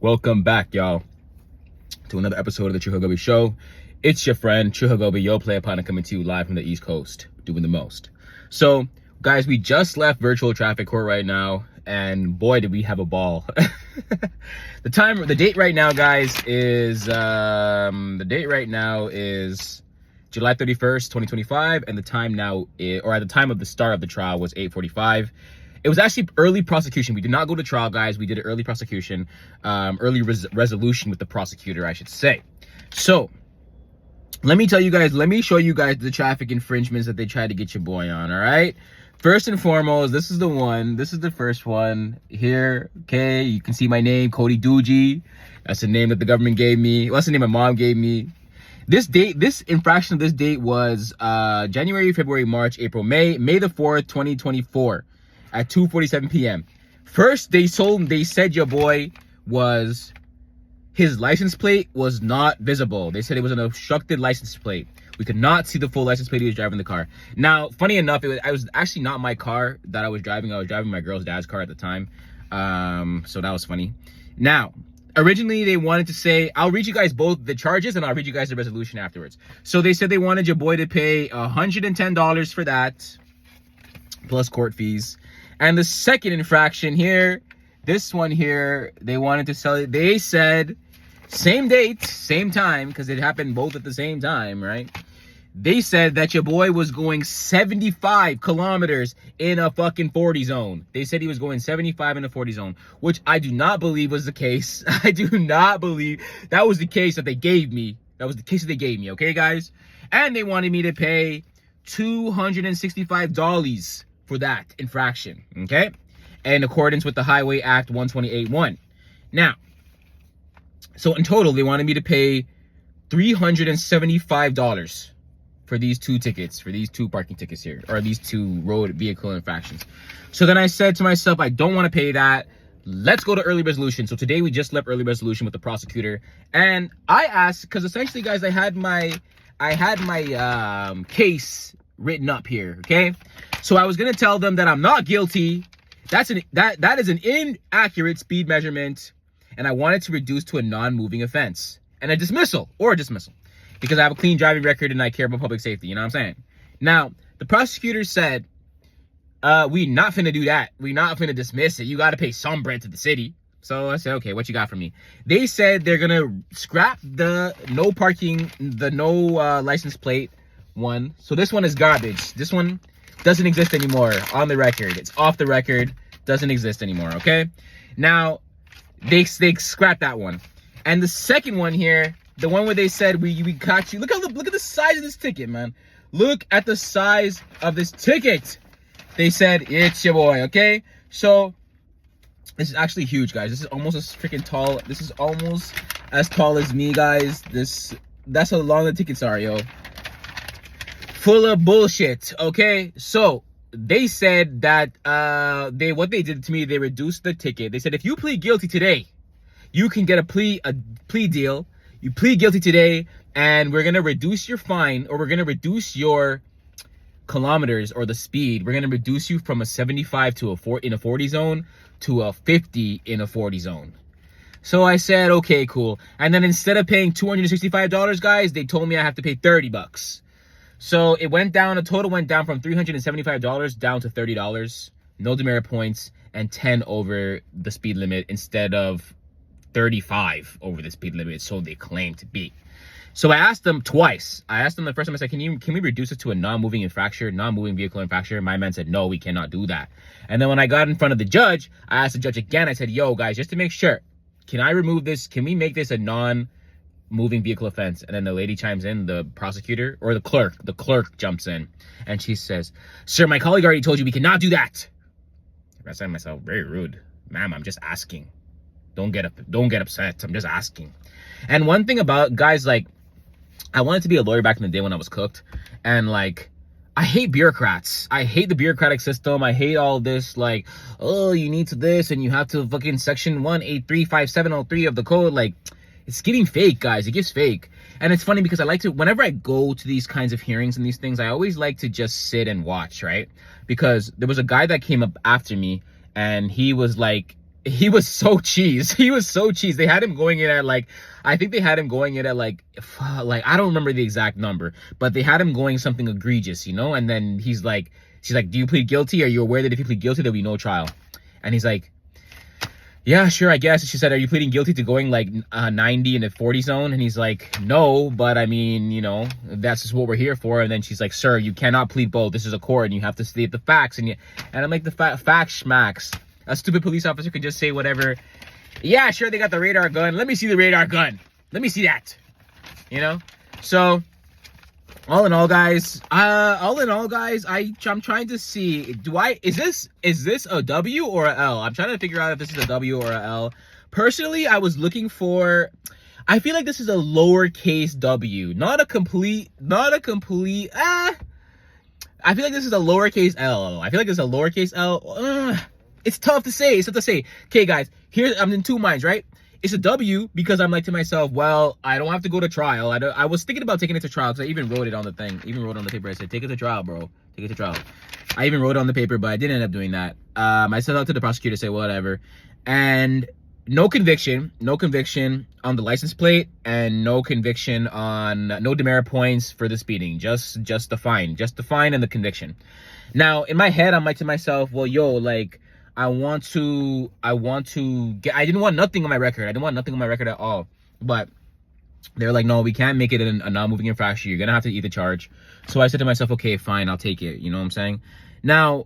Welcome back, y'all, to another episode of the True Hagobi Show. It's your friend, True Hagobi, your player partner, coming to you live from the East Coast, doing the most. So, guys, we just left virtual traffic court right now, and boy, did we have a ball. The date right now, guys, is July 31st, 2025, and the time now, or at the time of the start of the trial, was 8:45. It was actually early prosecution. We did not go to trial, guys. We did an early prosecution, early resolution with the prosecutor, I should say. So, let me show you guys the traffic infringements that they tried to get your boy on, all right? First and foremost, this is the first one here, okay? You can see my name, Cody Doogie. That's the name that the government gave me. Well, that's the name my mom gave me. This infraction of this date was January, February, March, April, May the 4th, 2024. At 2:47 p.m. First, they said your boy his license plate was not visible. They said it was an obstructed license plate. We could not see the full license plate he was driving the car. Now, funny enough, it was actually not my car that I was driving. I was driving my girl's dad's car at the time. So that was funny. Now, originally they wanted to say, I'll read you guys both the charges and I'll read you guys the resolution afterwards. So they said they wanted your boy to pay $110 for that, plus court fees. And the second infraction here, this one here, they wanted to sell it. They said, same date, same time, because it happened both at the same time, right? They said that your boy was going 75 kilometers in a fucking 40 zone. They said he was going 75 in a 40 zone, which I do not believe was the case. I do not believe that was the case that they gave me. That was the case that they gave me, okay, guys? And they wanted me to pay $265 for that infraction, okay? In accordance with the Highway Act 128.1. Now, so in total, they wanted me to pay $375 for these two tickets, for these two parking tickets here, or these two road vehicle infractions. So then I said to myself, I don't want to pay that. Let's go to early resolution. So today we just left early resolution with the prosecutor, and I asked, because essentially, guys, I had my case written up here, okay? So I was gonna tell them that I'm not guilty. That is an inaccurate speed measurement, and I wanted to reduce to a non-moving offense and a dismissal, because I have a clean driving record and I care about public safety. You know what I'm saying? Now the prosecutor said, "We not finna do that. We not finna dismiss it. You got to pay some bread to the city." So I said, "Okay, what you got for me?" They said they're gonna scrap the no parking, the no license plate one. So this one is garbage. This one doesn't exist anymore on the record. It's off the record. Doesn't exist anymore, okay? Now, they scrapped that one. And the second one here, the one where they said we caught you. Look at the size of this ticket, man. Look at the size of this ticket. They said, it's your boy, okay? So, this is actually huge, guys. This is almost as freaking tall. This is almost as tall as me, guys. That's how long the tickets are, yo. Full of bullshit, okay? So they said that what they did to me, they reduced the ticket. They said, if you plead guilty today, you can get a plea deal. You plead guilty today, and we're gonna reduce your fine, or we're gonna reduce your kilometers or the speed. We're gonna reduce you from a 75 to in a 40 zone to a 50 in a 40 zone. So I said, okay, cool. And then instead of paying $265, guys, they told me I have to pay $30. So it went down, the total went down from $375 down to $30, no demerit points, and 10 over the speed limit instead of 35 over the speed limit, so they claim to be. So I asked them twice. I asked them the first time, I said, can we reduce it to a non-moving vehicle infraction? My man said, no, we cannot do that. And then when I got in front of the judge, I asked the judge again, I said, yo, guys, just to make sure, can I remove this? Can we make this a non-moving vehicle offense? And then the lady chimes in, the prosecutor, or the clerk jumps in, and she says, sir, my colleague already told you we cannot do that. I said to myself, very rude. Ma'am, I'm just asking. Don't get upset. I'm just asking. And one thing about, guys, like, I wanted to be a lawyer back in the day when I was cooked, and like, I hate bureaucrats. I hate the bureaucratic system. I hate all this, like, oh, you need to this, and you have to fucking section 1835703 of the code. Like, it's getting fake, guys. It gets fake. And it's funny because I like to, whenever I go to these kinds of hearings and these things, I always like to just sit and watch, right? Because there was a guy that came up after me, and he was like, he was so cheese. He was so cheese. They had him going in at like, I think they had him going in at like I don't remember the exact number, but they had him going something egregious, you know? And then she's like, do you plead guilty? Are you aware that if you plead guilty, there'll be no trial? And he's like, yeah, sure, I guess. She said, are you pleading guilty to going like 90 in the 40 zone? And he's like, no, but I mean, you know, that's just what we're here for. And then she's like, sir, you cannot plead both. This is a court and you have to state the facts. And I'm like, the facts schmacks. A stupid police officer can just say whatever. Yeah, sure, they got the radar gun. Let me see the radar gun. Let me see that. You know? So, all in all, guys, I'm trying to see, is this a W or a L? I'm trying to figure out if this is a W or a L. Personally, I was looking for, I feel like this is a lowercase W, not a complete, I feel like this is a lowercase L. I feel like this is a lowercase L. It's tough to say. Okay, guys, here I'm in two minds, right? It's a W because I'm like to myself, well, I don't have to go to trial. I was thinking about taking it to trial because I even wrote it on the thing. Even wrote it on the paper. I said, take it to trial, bro. Take it to trial. I even wrote it on the paper, but I didn't end up doing that. I sent out to the prosecutor to say whatever. And no conviction on the license plate, and no conviction on, no demerit points for the speeding. Just the fine. Just the fine and the conviction. Now, in my head, I'm like to myself, well, yo, like, I didn't want nothing on my record. I didn't want nothing on my record at all. But they're like, no, we can't make it a non-moving infraction. You're going to have to eat the charge. So I said to myself, okay, fine, I'll take it. You know what I'm saying? Now,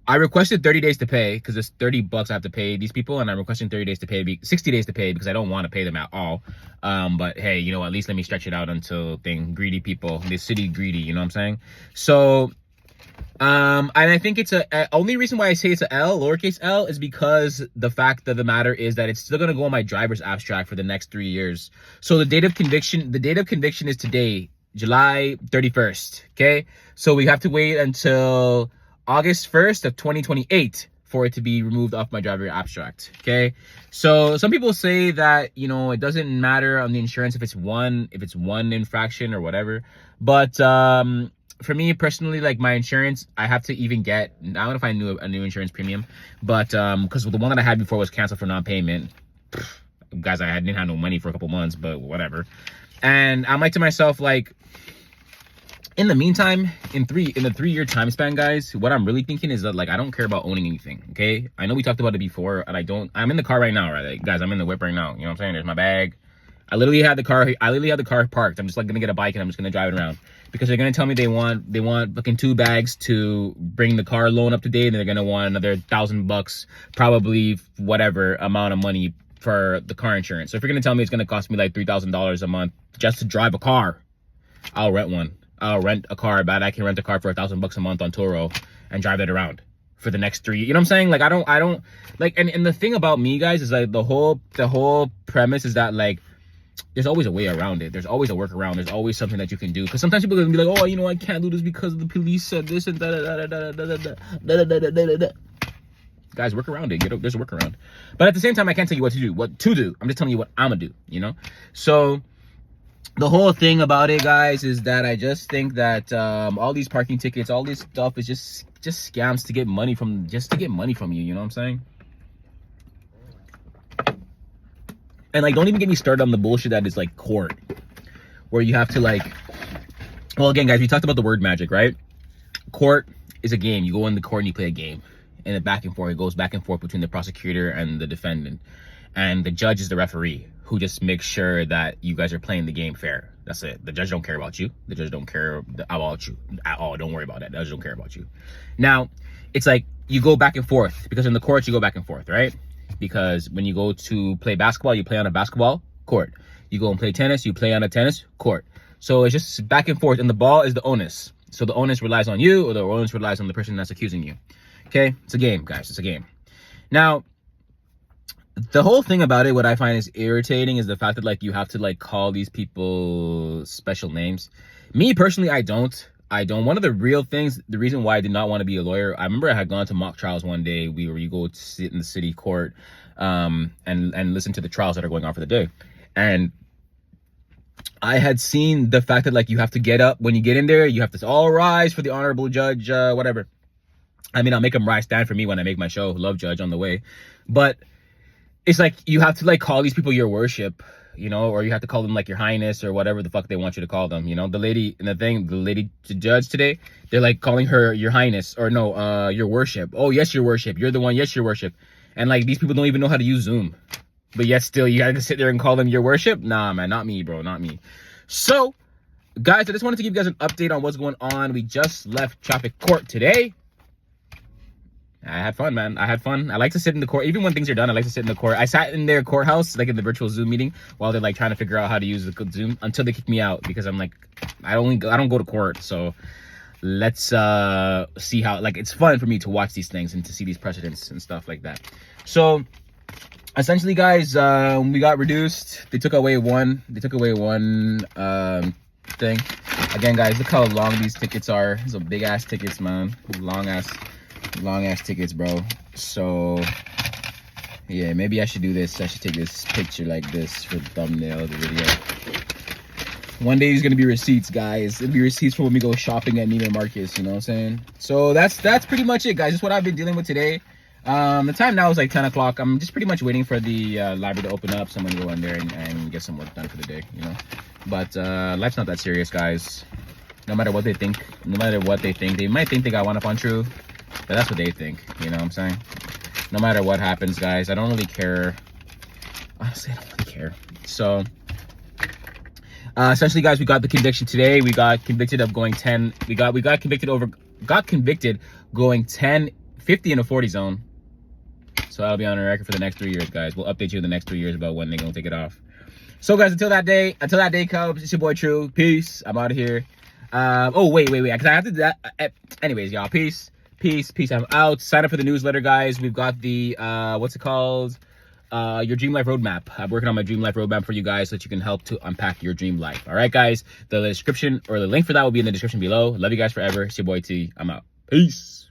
I requested 30 days to pay because it's $30 I have to pay these people. And I'm requesting 30 days to pay, 60 days to pay because I don't want to pay them at all. But hey, you know, at least let me stretch it out until greedy people, the city greedy, you know what I'm saying? So, and I think it's only reason why I say it's a L, lowercase L, is because the fact of the matter is that it's still going to go on my driver's abstract for the next 3 years. So the date of conviction is today, July 31st. Okay. So we have to wait until August 1st of 2028 for it to be removed off my driver abstract. Okay. So some people say that, you know, it doesn't matter on the insurance if it's one infraction or whatever. But, for me personally, like my insurance, I have to even get, I don't know if I knew a new insurance premium, but because the one that I had before was canceled for non-payment. Guys, I didn't have no money for a couple months, but whatever. And I'm like to myself, like, in the meantime, in the 3-year time span, guys, what I'm really thinking is that, like, I don't care about owning anything. Okay, I know we talked about it before, and I'm in the car right now, right? Like, guys, I'm in the whip right now. You know what I'm saying? There's my bag. I literally had the car parked. I'm just like gonna get a bike and I'm just gonna drive it around because they're gonna tell me they want fucking 2 bags to bring the car loan up to date, and they're gonna want another $1,000, probably whatever amount of money for the car insurance. So if you're gonna tell me it's gonna cost me like $3,000 a month just to drive a car, I'll rent one. I'll rent a car, but I can rent a car for $1,000 a month on Turo and drive it around for the next 3. You know what I'm saying? Like I don't like, and the thing about me, guys, is like the whole premise is that, like, there's always a way around it. There's always a workaround. There's always something that you can do. Because sometimes people are going to be like, oh, you know, I can't do this because the police said this and da-da-da-da-da-da-da-da-da-da-da-da. Guys, work around it. There's a workaround. But at the same time, I can't tell you what to do. I'm just telling you what I'm going to do, you know? So the whole thing about it, guys, is that I just think that all these parking tickets, all this stuff is just scams to get money from, you. You know what I'm saying? And, like, don't even get me started on the bullshit that is, like, court. Where you have to, like... Well, again, guys, we talked about the word magic, right? Court is a game. You go in the court and you play a game. And then back and forth. It goes back and forth between the prosecutor and the defendant. And the judge is the referee who just makes sure that you guys are playing the game fair. That's it. The judge don't care about you. The judge don't care about you at all. Don't worry about that. The judge don't care about you. Now, it's like you go back and forth. Because in the courts, you go back and forth, right? Because when you go to play basketball, you play on a basketball court. You go and play tennis, you play on a tennis court. So it's just back and forth, and the ball is the onus. So the onus relies on you, or the onus relies on the person that's accusing you. Okay? It's a game, guys. It's a game. Now, the whole thing about it, what I find is irritating is the fact that, like, you have to, like, call these people special names. Me, personally, I don't. One of the real things, the reason why I did not want to be a lawyer, I remember I had gone to mock trials one day where you go to sit in the city court and listen to the trials that are going on for the day. And I had seen the fact that, like, you have to get up when you get in there, you have to all rise for the honorable judge, whatever. I mean, I'll make them rise, stand for me when I make my show, love judge on the way. But it's like you have to like call these people your worship, you know, or you have to call them like your highness or whatever the fuck they want you to call them, you know. The lady in the thing, the lady judge today, they're like calling her your highness, or no, your worship. Oh yes, your worship. You're the one. Yes, your worship. And like these people don't even know how to use Zoom, but yet still you gotta sit there and call them your worship. Nah, man, not me, bro, not me. So, guys, I just wanted to give you guys an update on what's going on. We just left traffic court today. I had fun, man. I had fun. I like to sit in the court. Even when things are done, I like to sit in the court. I sat in their courthouse, like in the virtual Zoom meeting, while they're like trying to figure out how to use the Zoom until they kick me out, because I'm like, I don't go to court. So let's see how, like, it's fun for me to watch these things and to see these precedents and stuff like that. So essentially, guys, we got reduced. They took away one thing. Again, guys, look how long these tickets are. These are big ass tickets, man. Long ass tickets, bro. So yeah, maybe I should do this. I should take this picture like this for the thumbnail of the video. One day there's gonna be receipts, guys. It'll be receipts for when we go shopping at Neiman Marcus, you know what I'm saying? So that's pretty much it, guys. That's what I've been dealing with today. The time now is like 10 o'clock. I'm just pretty much waiting for the library to open up, so I'm gonna go in there and get some work done for the day, you know. But life's not that serious, guys. No matter what they think, they might think they got one up on True, but that's what they think, you know what I'm saying? No matter what happens, guys, I don't really care. Honestly, I don't really care. So essentially, guys, we got the conviction today. We got convicted of going 10. We got convicted going 10, 50 in a 40 zone. So that'll be on our record for the next 3 years, guys. We'll update you in the next 3 years about when they're gonna take it off. So, guys, until that day comes, it's your boy True. Peace. I'm out of here. Oh wait, because I have to do that. Anyways, y'all, peace. I'm out. Sign up for the newsletter, guys. We've got the what's it called? Your dream life roadmap. I'm working on my dream life roadmap for you guys so that you can help to unpack your dream life. All right, guys. The description or the link for that will be in the description below. Love you guys forever. It's your boy T. I'm out. Peace.